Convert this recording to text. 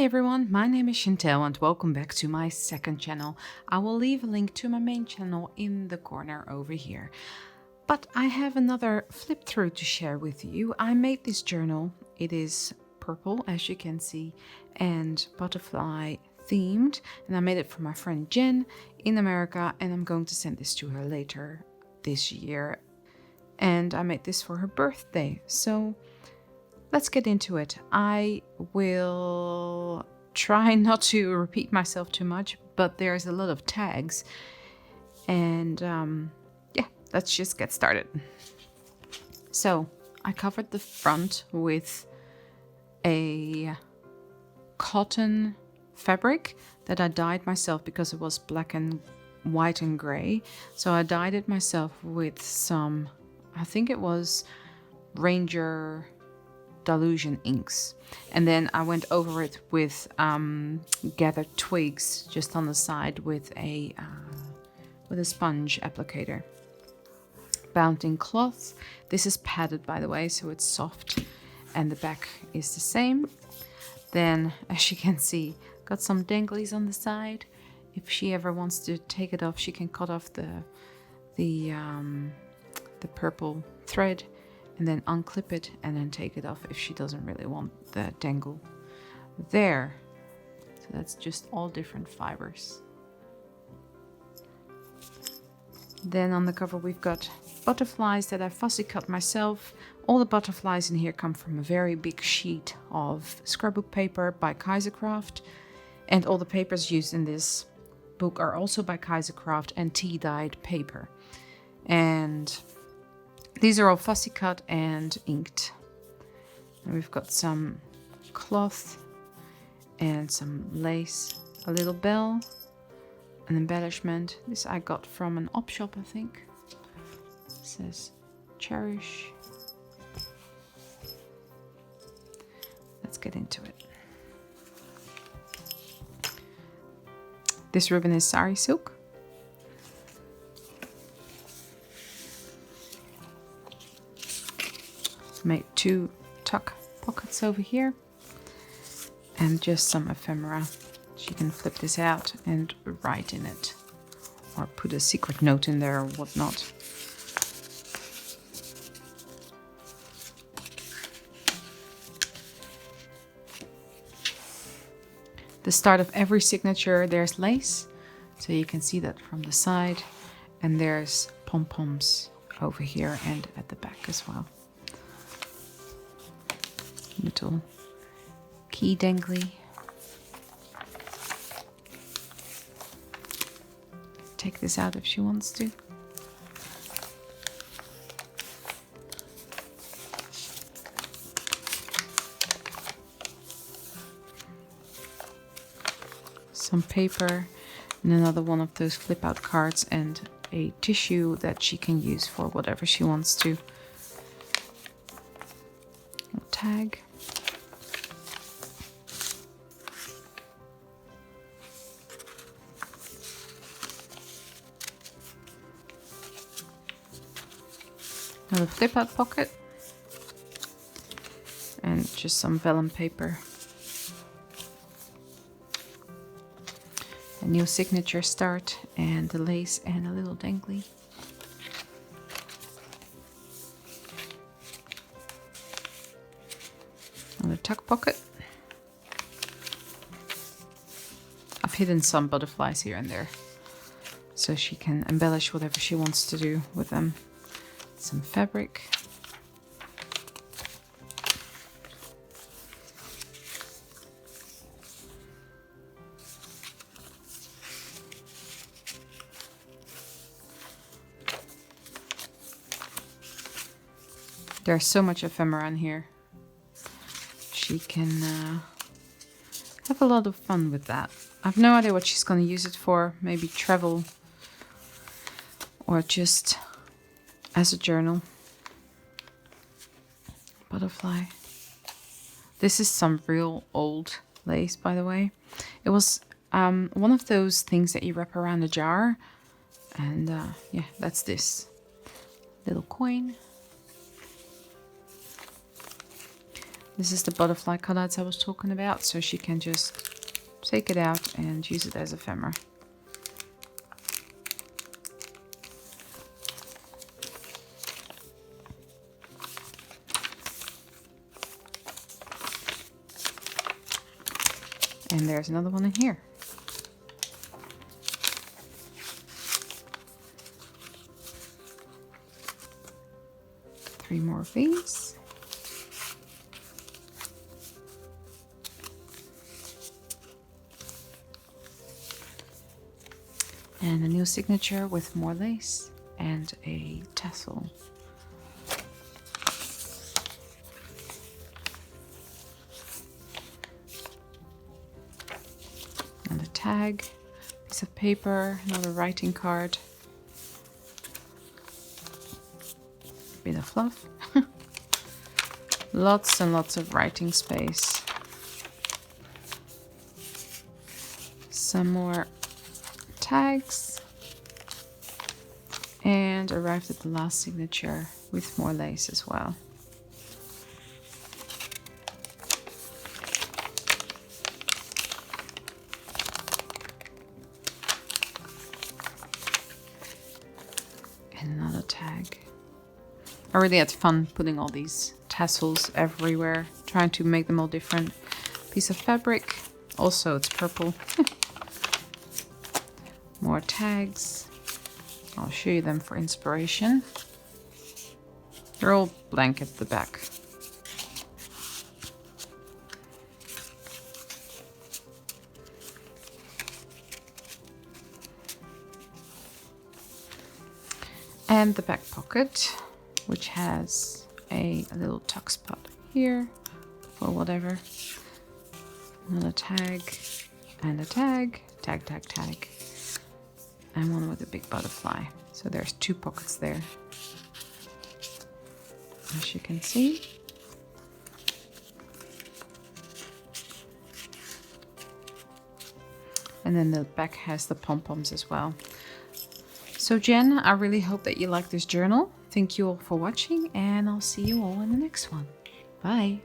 Hi everyone, my name is Chantel and welcome back to my second channel. I will leave a link to my main channel in the corner over here. But I have another flip through to share with you. I made this journal. It is purple, as you can see, and butterfly themed. And I made it for my friend Jen in America, and I'm going to send this to her later this year. And I made this for her birthday. So let's get into it. I will try not to repeat myself too much, but there's a lot of tags. And yeah, let's just get started. So I covered the front with a cotton fabric that I dyed myself because it was black and white and gray. So I dyed it myself with some, I think it was Ranger Delusion inks, and then I went over it with gathered twigs just on the side with a sponge applicator. Bound in cloth. This is padded, by the way, so it's soft, and the back is the same. Then, as you can see, got some danglies on the side. If she ever wants to take it off, she can cut off the purple thread and then unclip it and then take it off if she doesn't really want the dangle there. So that's just all different fibers. Then on the cover we've got butterflies that I fussy cut myself. All the butterflies in here come from a very big sheet of scrapbook paper by Kaisercraft, and all the papers used in this book are also by Kaisercraft and tea-dyed paper. And these are all fussy cut and inked. And we've got some cloth and some lace, a little bell, an embellishment. This I got from an op shop, I think. It says Cherish. Let's get into it. This ribbon is sari silk. Made 2 tuck pockets over here and just some ephemera. She can flip this out and write in it or put a secret note in there or whatnot. The start of every signature there's lace, so you can see that from the side, and there's pom-poms over here and at the back as well. Little key dangly. Take this out if she wants to. Some paper and another one of those flip out cards and a tissue that she can use for whatever she wants to. A tag. Another flip out pocket and just some vellum paper. A new signature start and the lace and a little dangly. Another tuck pocket. I've hidden some butterflies here and there so she can embellish whatever she wants to do with them. Some fabric. There's so much ephemera in here. She can have a lot of fun with that. I have no idea what she's going to use it for. Maybe travel or just as a journal. Butterfly. This is some real old lace, by the way. It was one of those things that you wrap around a jar. And yeah, that's this. Little coin. This is the butterfly cutouts I was talking about, so she can just take it out and use it as ephemera. And there's another one in here. Three more of these. And a new signature with more lace and a tassel. And a tag, piece of paper, another writing card. Bit of fluff. Lots and lots of writing space. Some more tags, and arrived at the last signature with more lace as well. And another tag. I really had fun putting all these tassels everywhere, trying to make them all different. Piece of fabric, also it's purple. More tags. I'll show you them for inspiration. They're all blank at the back. And the back pocket, which has a little tuck spot here for whatever. Another tag and a tag, tag, tag, tag. And one with a big butterfly. So there's two pockets there, as you can see. And then the back has the pom-poms as well. So Jen, I really hope that you like this journal. Thank you all for watching, and I'll see you all in the next one. Bye.